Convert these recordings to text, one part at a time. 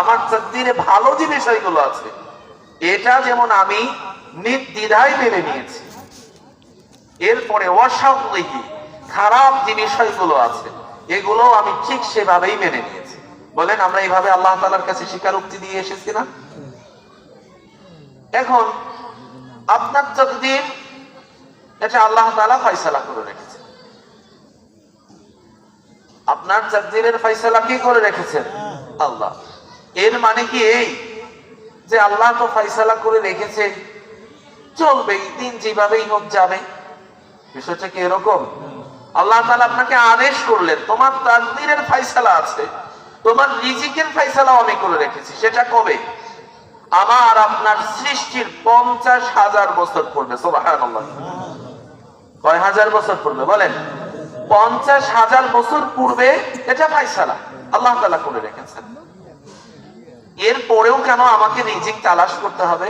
আমার তাকদীরে ভালো যে বিষয়গুলো আছে এটা যেমন আমি নির্দ্বিধায় মেনে নিয়েছি, এরপরে ওয়াশাউলিহি খারাপ যে বিষয়গুলো আছে এগুলো আমি ঠিক সেভাবেই মেনে নিয়েছি। বলেন আমরা এইভাবে আল্লাহ তাআলার কাছে স্বীকারোক্তি দিয়ে এসেছি না? এখন আপনার তাকদীর এটা আল্লাহ তাআলা ফয়সালা করে রেখেছেন। আপনার তাকদীরের ফয়সালা কি করে রেখেছেন? আল্লাহ। এর মানে কি এই যে আল্লাহ তো ফয়সালা করে রেখেছে, চলবে, দিন যেভাবেই হোক যাবে? বিষয়টা কি এরকম? আল্লাহ তাআলা আপনাকে আদেশ করলেন, তোমার তাকদীরের ফয়সালা আছে, তোমার রিজিকের ফয়সালাও আমি করে রেখেছি। সেটা কবে? আমার আপনার সৃষ্টির 50,000 বছর পূর্বে। সুবহানাল্লাহ। কয় হাজার বছর পূর্বে বলেন? 50,000 বছর পূর্বে এটা ফয়সালা আল্লাহ তাআলা করে রেখেছেন। এরপরেও কেন আমাকে রিজিক তালাশ করতে হবে?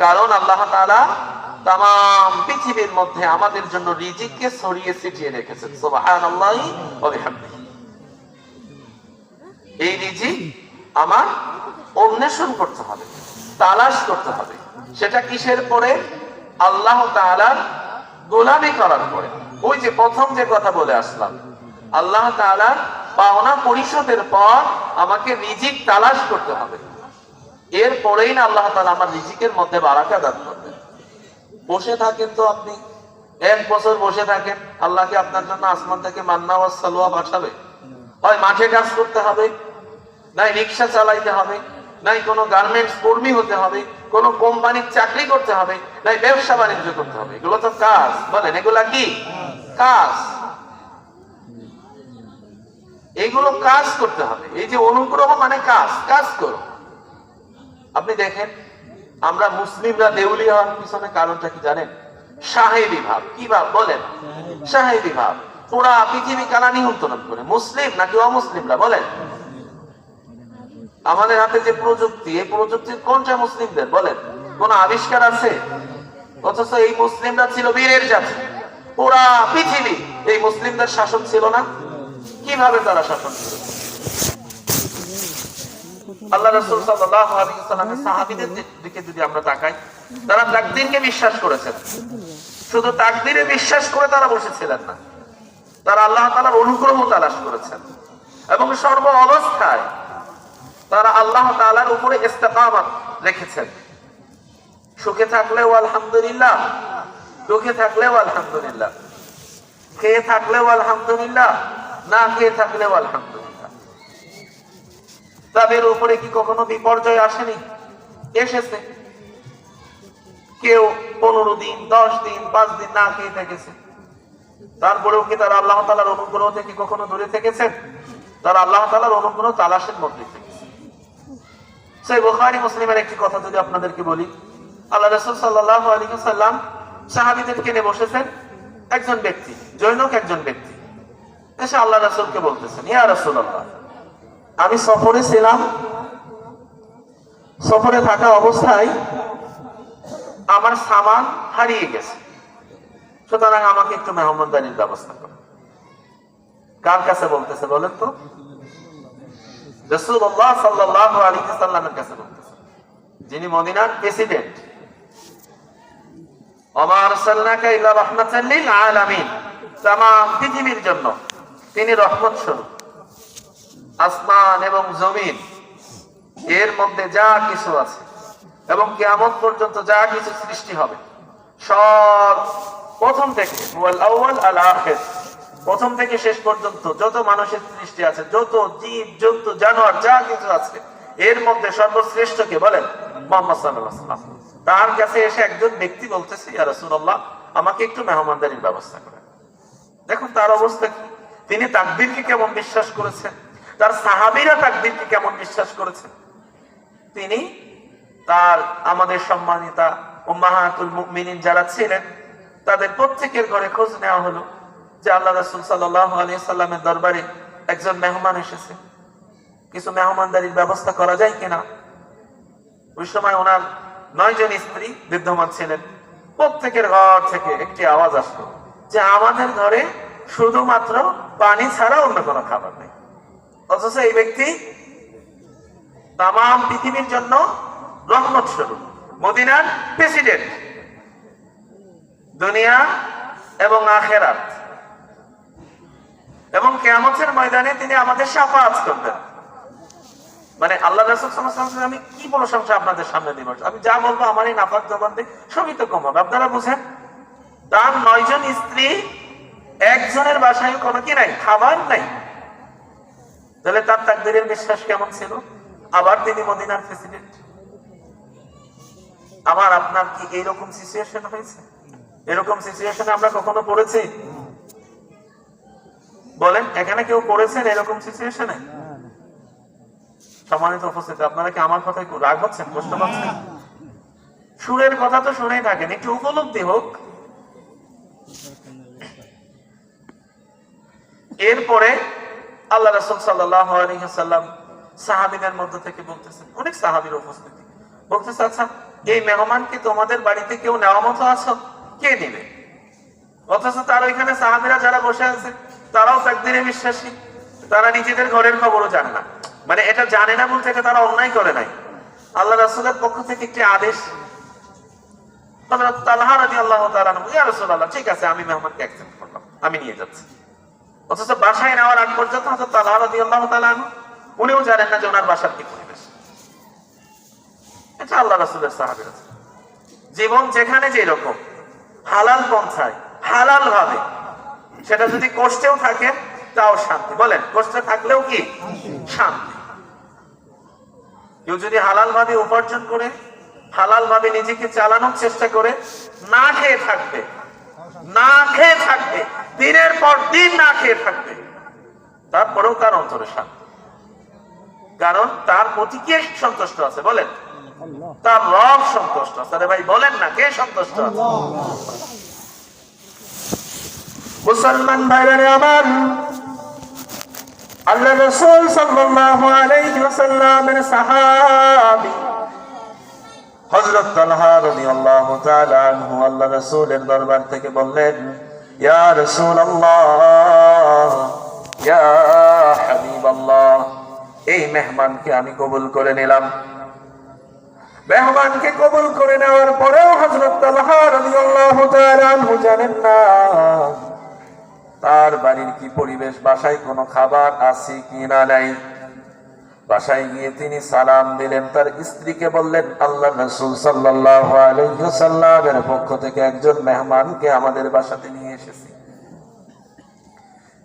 কারণ আল্লাহ তাআলা তামাম পৃথিবীর মধ্যে আমাদের জন্য রিজিককে ছড়িয়ে ছিটিয়ে রেখেছেন। সুবহানাল্লাহি ওয়া বিহামদিহি। এই রিজিক আমার অন্বেষণ করতে হবে, তালাশ করতে হবে। সেটা কিসের পরে? আল্লাহ তাআলার গোলামি করার পরে। ওই যে প্রথম যে কথা বলে আসলাম, আল্লাহ তাআলার পাওনা পরিশোধের পর আমাকে রিজিক তালাশ করতে হবে। এরপরেই না আল্লাহ তাআলা আমার রিজিকের মধ্যে বারাকা দান করবেন। বসে থাকেন তো আপনি, 1 বছর বসে থাকেন, আল্লাহকে আপনার জন্য আসমান থেকে মান্না ওয়াস সালওয়া পাঠাবে? হয় মাঠে কাজ করতে হবে, নাই রিক্সা চালাইতে হবে, নাই কোনো গার্মেন্টস কর্মী হতে হবে, কোন কোম্পানির চাকরি করতে হবে, নাই ব্যবসা বাণিজ্য করতে হবে। এগুলো তো কাজ। বলেন এগুলা কি কাজ? এইগুলো কাজ করতে হবে। এই যে অনুগ্রহ মানে কাজ, কাজ করো। আপনি দেখেন আমরা মুসলিমরা দেউলিয়া হওয়ার পিছনে কারণটা কি জানেন? সাহেবী ভাব। কি ভাব বলেন? সাহেবী ভাব। পুরা পৃথিবী কানা নিয়ন্ত্রণ করে, মুসলিম নাকি অমুসলিমরা বলেন? আমাদের হাতে যে প্রযুক্তি, এই প্রযুক্তির কোনটা মুসলিমদের বলেন? কোন আবিষ্কার আছে? অথচ এই মুসলিমরা ছিল বীরের জাতি। পুরা পৃথিবী এই মুসলিমদের শাসন ছিল না? কিভাবে তারা শাসন ছিল? আল্লাহ রাসূল সাল্লাল্লাহু আলাইহি ওয়াসাল্লামের সাহাবীদের দিকে যদি আমরা তাকাই, তারা তাকদীরকে বিশ্বাস করেছেন। শুধু তাকদীরে বিশ্বাস করে তারা বসেছিলেন না, তারা আল্লাহ তাআলার অনুগ্রহ তালাশ করেছেন এবং সর্ব অবস্থায় তারা আল্লাহ তাআলার উপরে ইস্তেকামত রেখেছেন। সুখে থাকলেও আলহামদুলিল্লাহ, দুঃখে থাকলেও আলহামদুলিল্লাহ, খেয়ে থাকলেও আলহামদুলিল্লাহ, না খেয়ে থাকলেও আলহামদুলিল্লাহ। তাদের উপরে কি কখনো বিপর্যয় আসেনি? এসেছে। কেউ 15 দিন, 10 দিন, 5 দিন না খেয়ে থেকেছে। তারপরেও কি তারা আল্লাহ তাআলার অনুগ্রহ থেকে কখনো দূরে থেকেছেন? তারা আল্লাহ তাআলার অনুগ্রহ তালাশের মধ্যে থেকেছে। সেই বুখারী মুসলিমের একটি কথা যদি আপনাদেরকে বলি, আল্লাহ রাসূল সাল্লাল্লাহু আলাইহি ওয়াসাল্লাম সাহাবীদেরকে নিয়ে বসেছেন। একজন ব্যক্তি, জৈনক একজন ব্যক্তি এসে আল্লাহ রাসূলকে বলতেছেন, ইয়া রাসূলুল্লাহ, আমি সফরে ছিলাম, সফরে থাকা অবস্থায় আমার সামান হারিয়ে গেছে, সুতরাং আমাকে একটু মেহমানদারির ব্যবস্থা করো। কার কাছে বলতেছে বলেন তো? রাসূলুল্লাহ সাল্লাল্লাহু আলাইহি ওয়াসাল্লামের কাছে বলতেছে, যিনি মদিনার প্রেসিডেন্ট। ওমা আরসালনাকা ইল্লা রাহমাতাল লিল আলামিন, তামাম পৃথিবীর জন্য তিনি রহমত স্বরূপ। আসমান এবং জমিন এর মধ্যে যা কিছু আছে এবং কিয়ামত পর্যন্ত যা কিছু সৃষ্টি হবে সব প্রথম থেকে ওয়াল আউয়াল আল আখির, প্রথম থেকে শেষ পর্যন্ত যত মানুষের সৃষ্টি আছে, যত জীব জন্তু জানোয়ার যা কিছু আছে, এর মধ্যে সর্বশ্রেষ্ঠ কে বলেন? মুহাম্মদ সাল্লাল্লাহু আলাইহি ওয়াসাল্লাম। তার কাছে এসে একজন ব্যক্তি বলতেছে, ইয়া রাসূলুল্লাহ, আমাকে একটু মেহমানদারির ব্যবস্থা করেন। দেখুন তার অবস্থা কি, তিনি তাকদীরকে কেমন বিশ্বাস করেছেন, তার সাহাবীরা তাকদীরকে কেমন বিশ্বাস করেছেন। তিনি তার আমাদের সম্মানিতা উম্মাহাতুল মুমিনিন যারা ছিলেন তাদের প্রত্যেকের ঘরে খোঁজ নেওয়া হলো যে আল্লাহ রাসূল সাল্লাল্লাহু আলাইহি ওয়াসাল্লামের দরবারে একজন মেহমান এসেছে, কিছু মেহমানদারির ব্যবস্থা করা যায় কিনা। ওই সময় ওনার 9 জন স্ত্রী বিদ্যমান ছিলেন। প্রত্যেকের ঘর থেকে একটি আওয়াজ আসলো যে আমাদের ঘরে শুধুমাত্র পানি ছাড়া অন্য কোনো খাবার নেই। অথচ এই ব্যক্তি তামাম পৃথিবীর জন্য রহমত স্বরূপ, মদিনার প্রেসিডেন্ট, দুনিয়া এবং আখেরাত, এবং কিয়ামতের ময়দানে তিনি আমাদের শাফাআত করবেন। মানে আল্লাহ রাসূল সাল্লাল্লাহু আলাইহি ওয়াসাল্লাম, আমি কি প্রশংসা আপনাদের সামনে দিব, আমি যা বলবো আমার এই নাপাক জবান দিয়ে সবই তো কম হবে, আপনারা বুঝেন। তার 9 জন স্ত্রী, একজনের বাসায় কোনো কি নাই, খাবার নাই, তাহলে তার তাকদীরের বিশ্বাস কেমন ছিল? আবার তিনি মদিনার প্রেসিডেন্ট। আমার আপনার কি এইরকম সিচুয়েশন হয়েছে? এরকম সিচুয়েশনে আমরা কখনো পড়েছি? বলেন, এখানে কেউ পড়েছেন এরকম সিচুয়েশনে? সম্মানিত উপস্থিতি, আপনারা কি আমার কথায় রাগ হচ্ছেন, কষ্ট পাচ্ছেন? সুরের কথা তো শুনেই থাকেন, একটু উপলব্ধি হোক। এরপরে আল্লাহ রাসূল সাল্লাল্লাহু আলাইহি ওয়াসাল্লাম সাহাবীদের মধ্য থেকে বলতেছেন, অনেক সাহাবীর উপস্থিতি, বলতেছে, আচ্ছা এই মেহমানকে তোমাদের বাড়িতে কেউ নেওয়া মতো আছো, কে দিবে? অথচ তার ওইখানে সাহাবীরা যারা বসে আছে তারাও তাকদীরে বিশ্বাসী, তারা নিজেদের ঘরের খবরও জানে না। মানে এটা জানে না বলতে এটা তারা অন্যায় করে নাই, আল্লাহ রাসূলের পক্ষ থেকে একটি আদেশ। হযরত তালহা রাদিয়াল্লাহু তাআলা, ইয়া রাসূলুল্লাহ, ঠিক আছে আমি মেহমানকে অ্যাকসেপ্ট করলাম, আমি নিয়ে যাচ্ছি। অথচ বাসায় নেওয়ার আগ পর্যন্ত হযরত তালহা রাদিয়াল্লাহু তাআলা উনিও জানেন না যে ওনার বাসার কি পরিবেশ। এটা আল্লাহ রাসূলের সাহাবীরা, জীবন যেখানে যে রকম হালাল পন্থায় হালাল ভাবে, সেটা যদি কষ্টেও থাকে তাও শান্তি। বলেন, কষ্টে থাকলেও কি শান্তি? কেউ যদি হালাল ভাবে উপার্জন করে, হালাল ভাবে নিজেকে চালানোর চেষ্টা করে, না খেয়ে থাকবে, না খেয়ে থাকবে, দিনের পর দিন না খেয়ে থাকবে, তারপরেও তার অন্তরে শান্তি। কারণ তার প্রতি কে সন্তুষ্ট আছে? বলেন, তার রব সন্তুষ্ট আছে। আরে ভাই বলেন না, কে সন্তুষ্ট আছে? মুসলমান ভাইরা আমার, আল্লাহ রাসূল সাল্লাল্লাহু আলাইহি ওয়াসাল্লামের সাহাবী হযরত তালহা রাদিয়াল্লাহু তাআলা আনহু আল্লাহ রাসূলের দরবার থেকে বললেন, ইয়া রাসূলুল্লাহ, ইয়া হাবিবাল্লাহ, এই মেহমানকে আমি কবুল করে নিলাম। মেহমানকে কবুল করে নেওয়ার পরেও হযরত তালহা রাদিয়াল্লাহু তাআলা আনহু জানেন না তার বাড়ির কি পরিবেশ, বাসায় কোনো খাবার আছে কি না নাই। বাসায় গিয়ে তিনি সালাম দিলেন, তার স্ত্রীকে বললেন, আল্লাহর রাসূল সাল্লাল্লাহু আলাইহি ওয়াসাল্লামের পক্ষ থেকে একজন মেহমানকে আমাদের বাসাতে নিয়ে এসেছি,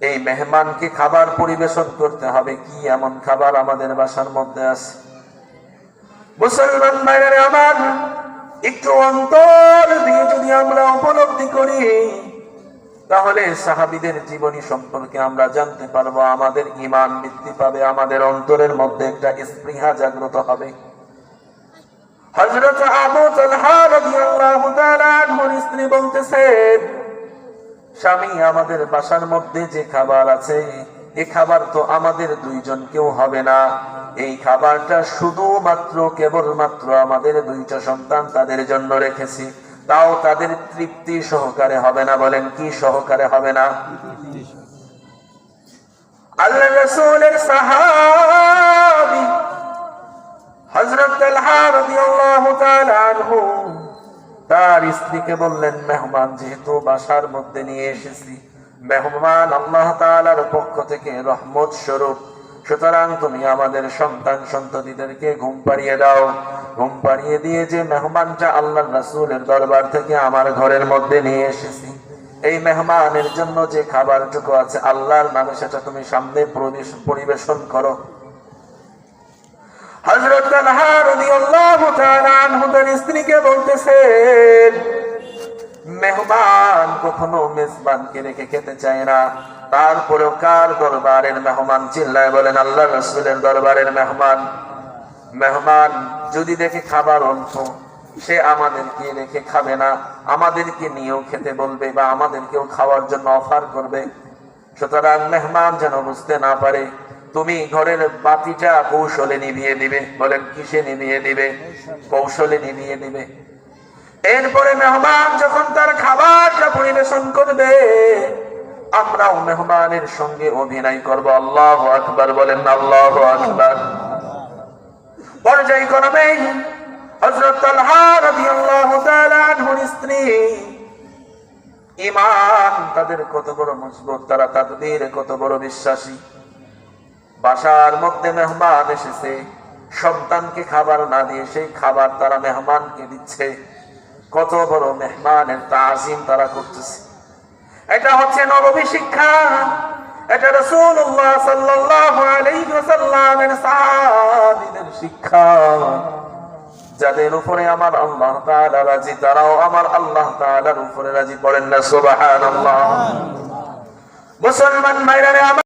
এই মেহমানকে খাবার পরিবেশন করতে হবে, কি এমন খাবার আমাদের বাসার মধ্যে আছে? মুসলমান ভাইরা আমার, একটু অন্তর দিয়ে যদি আমরা উপলব্ধি করি, তাহলে সাহাবীদের জীবনী সম্পর্কে আমরা জানতে পারবো, আমাদের ঈমান বৃদ্ধি পাবে, আমাদের অন্তরের মধ্যে একটা স্পৃহা জাগ্রত হবে। হযরত আবু তালহা রাদিয়াল্লাহু তাআলা আনহুর স্ত্রী বলতেছেন, স্বামী, আমাদের বাসার মধ্যে যে খাবার আছে, এই খাবার তো আমাদের দুইজন কেউ হবে না, এই খাবারটা শুধুমাত্র কেবলমাত্র আমাদের দুইটা সন্তান তাদের জন্য রেখেছি, তাও তাদের তৃপ্তি সহকারে হবে না। বলেন, কি সহকারে হবে না? আল্লাহ রাসূলের সাহাবী হযরত তালহা রাদিয়াল্লাহু তাআলা আনহু তার স্ত্রীকে বললেন, মেহমান যেহেতু বাসার মধ্যে নিয়ে এসেছি, মেহমান আল্লাহ তাআলার পক্ষ থেকে রহমত স্বরূপ, সুতরাং তুমি আমাদের সন্তান সন্ততিদেরকে ঘুম পাড়িয়ে দাও। ঘুম পাড়িয়ে দিয়ে যে মেহমানটা আল্লাহর রাসূলের দরবার থেকে আমার ঘরের মধ্যে নিয়ে এসেছি, এই মেহমানের জন্য যে খাবারটুকু আছে আল্লাহর নামে, সেটা তুমি সামনে পরিবেশন করো। হযরত তালহা রাদিয়াল্লাহু তাআলা আনহু তার স্ত্রীকে বলতেছেন, মেহমান কখনো মেজবানকে রেখে খেতে চায় না, তারপরেও কার দরবারের মেহমান? চিল্লায় বলেন, আল্লাহর রাসূলের দরবারের মেহমান। মেহমান যদি দেখে খাবার অল্প, সে আমাদেরকে রেখে খাবে না, আমাদেরকে নিয়েও খেতে বলবে বা আমাদেরকেও খাওয়ার জন্য অফার করবে। সুতরাং মেহমান যেন বুঝতে না পারে, তুমি ঘরের বাতিটা কৌশলে নিভিয়ে দিবে। বলেন, কিসে নিভিয়ে দিবে? কৌশলে নিভিয়ে দিবে। এরপরে মেহমান যখন তার খাবারটা পরিবেশন করবে, আমরাও মেহমানের সঙ্গে অভিনয় করব। আল্লাহু আকবার, বলেন আল্লাহু আকবার। করাবেন হযরত তালহা রাদিয়াল্লাহু তাআলা আনহুর স্ত্রী। ঈমান তাদের কত বড় মজবুত, তারা তাকদীরে কত বড় বিশ্বাসী। বাসার মধ্যে মেহমান এসেছে, সন্তানকে খাবার না দিয়ে সেই খাবার তারা মেহমানকে দিচ্ছে। কত বড় মেহমানের তাজিম তারা করতেছে। এটা হচ্ছে নববী শিক্ষা, এটা রাসূলুল্লাহ সাল্লাল্লাহু আলাইহি ওয়াসাল্লামের সাহাবীদের শিক্ষা। যাদের উপরে আমার আল্লাহ তাআলা রাজি, তারাও আমার আল্লাহ তাআলার উপরে রাজি। পড়েন না সুবহানাল্লাহ। মুসলমান ভাইরা।